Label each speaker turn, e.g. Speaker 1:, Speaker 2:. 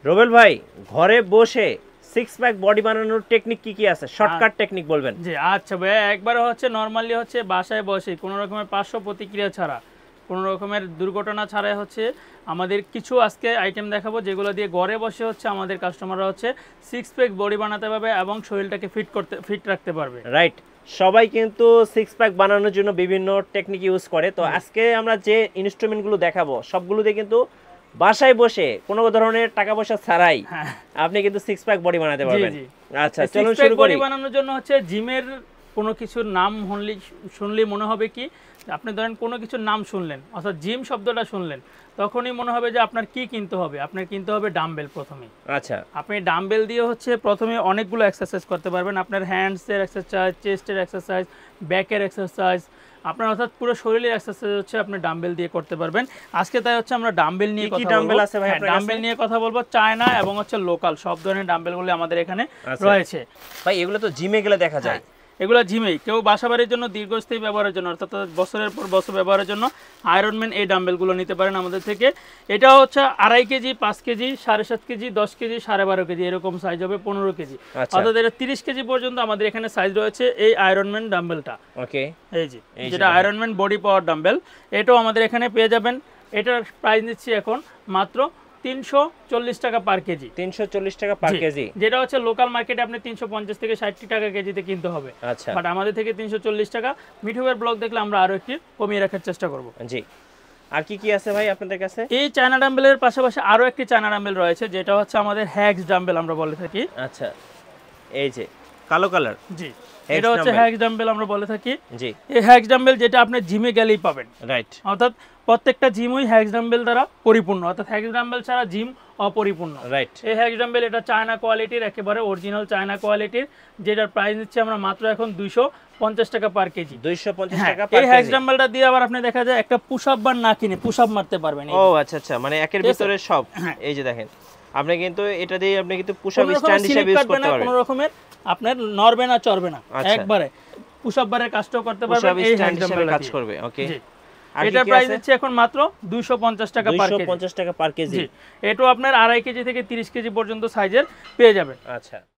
Speaker 1: রোবেল ভাই, ঘরে বসে সিক্স প্যাক বডি বানানোর টেকনিক কি আছে? শর্টকাট টেকনিক বলবেন।
Speaker 2: জি আচ্ছা ভাইয়া, একবারে হচ্ছে নরমালি হচ্ছে বাসায় বসে কোনো রকমের পার্শ্ব প্রতিক্রিয়া ছাড়া, কোনো রকমের দুর্ঘটনা ছাড়াই হচ্ছে আমাদের কিছু আজকে আইটেম দেখাবো যেগুলো দিয়ে ঘরে বসে হচ্ছে আমাদের কাস্টমাররা হচ্ছে সিক্স প্যাক বডি বানাতে পারবে এবং শরীরটাকে ফিট রাখতে পারবে।
Speaker 1: রাইট, সবাই কিন্তু সিক্স প্যাক বানানোর জন্য বিভিন্ন টেকনিক ইউজ করে। তো আজকে আমরা যে ইনস্ট্রুমেন্টগুলো দেখাবো সবগুলোতে কিন্তু বাসায় বসে কোনো ধরনের টাকা পয়সা ছাড়াই আপনি কিন্তু সিক্স প্যাক বডি বানাতে পারবেন। আচ্ছা চলুন শুরু করি।
Speaker 2: বডি বানানোর জন্য হচ্ছে জিমের কোনো কিছুর নাম শুনলেই মনে হবে কি, আপনি ধরেন কোনো কিছুর নাম শুনলেন অর্থাৎ জিম শব্দটা শুনলেন, তখনই মনে হবে যে আপনার কি কিনতে হবে। আপনার কিনতে হবে ডাম্বেল প্রথমে।
Speaker 1: আচ্ছা,
Speaker 2: আপনি ডাম্বেল দিয়ে হচ্ছে প্রথমে অনেকগুলো এক্সারসাইজ করতে পারবেন। আপনার হ্যান্ডসের এক্সারসাইজ, চেস্টের এক্সারসাইজ, ব্যাকের এক্সারসাইজ, আপনার অর্থাৎ পুরো শরীরের এক্সারসাইজ হচ্ছে আপনি ডাম্বেল দিয়ে করতে পারবেন। আজকে তাই হচ্ছে আমরা ডাম্বেল নিয়ে কথা বলবো।
Speaker 1: ডাম্বেল আছে ভাই আপনার কাছে?
Speaker 2: ডাম্বেল নিয়ে কথা বলবো, চায়না এবং হচ্ছে লোকাল সব ধরনের ডাম্বেলগুলো আমাদের এখানে রয়েছে।
Speaker 1: ভাই এগুলো তো জিমে গেলে দেখা যায়।
Speaker 2: এগুলো জিমেই, কেউ বাসাবাড়ির জন্য দীর্ঘস্থায়ী ব্যবহারের জন্য অর্থাৎ বছরের পর বছর ব্যবহারের জন্য আয়রনম্যান এই ডাম্বেলগুলো নিতে পারেন আমাদের থেকে। এটা হচ্ছে 2.5 KG, 5 KG, 7.5 KG, 10 KG, 12.5 KG এরকম সাইজ হবে, 15 কেজি, অর্থাৎ এটা 30 কেজি পর্যন্ত আমাদের এখানে সাইজ রয়েছে এই আয়রনম্যান ডাম্বেলটা। ওকে, এই যে যেটা আয়রনম্যান বডি পাওয়ার ডাম্বেল, এটাও আমাদের এখানে পেয়ে যাবেন। এটার প্রাইস নিচ্ছি এখন মাত্র 340 টাকা পার কেজি।
Speaker 1: 340 টাকা পার কেজি,
Speaker 2: যেটা হচ্ছে লোকাল মার্কেটে আপনি 350 থেকে 60 টাকা কেজিতে কিনতে হবে।
Speaker 1: আচ্ছা,
Speaker 2: বাট আমাদের থেকে 340 টাকা। মিঠুবের ব্লগ দেখলে আমরা আরো একটু কমিয়ে রাখার চেষ্টা করব।
Speaker 1: জি, আর কি আছে ভাই আপনাদের কাছে?
Speaker 2: এই চায়না ডাম্বেলের পাশাপাশি আরো একটি চায়না ডাম্বেল রয়েছে যেটা হচ্ছে আমাদের হ্যাক্স ডাম্বেল আমরা বলে থাকি।
Speaker 1: আচ্ছা, এই যে কালো কালার।
Speaker 2: জি, এটা হচ্ছে হ্যাক্স ডাম্বেল আমরা বলে থাকি।
Speaker 1: জি,
Speaker 2: এই হ্যাক্স ডাম্বেল যেটা আপনি জিমে গেলেই পাবেন।
Speaker 1: রাইট,
Speaker 2: অর্থাৎ প্রত্যেকটা জিমই হ্যাক্স ডাম্বেল দ্বারা পরিপূর্ণ, অর্থাৎ হ্যাক্স ডাম্বেল ছাড়া জিম অপরিপূর্ণ। রাইট, এই হ্যাক্স ডাম্বেল এটা চায়না কোয়ালিটির, একেবারে অরিজিনাল চায়না কোয়ালিটির, যেটার প্রাইস নিচ্ছে আমরা মাত্র এখন 250 টাকা পার কেজি।
Speaker 1: 250 টাকা পার কেজি।
Speaker 2: এই হ্যাক্স ডাম্বেলটা দিয়ে আবার আপনি দেখা যায় একটা পুশ আপ বার না কিনে পুশ আপ মারতে পারবেন।
Speaker 1: ও আচ্ছা আচ্ছা, মানে একের ভিতরে সব। এই যে দেখেন, আপনি কিন্তু এটা দিয়ে আপনি কিন্তু পুশ আপ স্ট্যান্ড হিসেবে ইউজ করতে পারবেন।
Speaker 2: কোনো রকমের আপনার নড়বে না, চড়বে না, একবারে পুশ আপ বারের কাজটাও করতে পারবেন। এই হ্যাক্স ডাম্বেলটা কাজ করবে। ওকে, এটার প্রাইস হচ্ছে এখন মাত্র 250 টাকা পার কেজি।
Speaker 1: 250 টাকা পার কেজি।
Speaker 2: এটাও আপনার 2.5 কেজি থেকে 30 কেজি পর্যন্ত সাইজের পেয়ে যাবেন।
Speaker 1: আচ্ছা।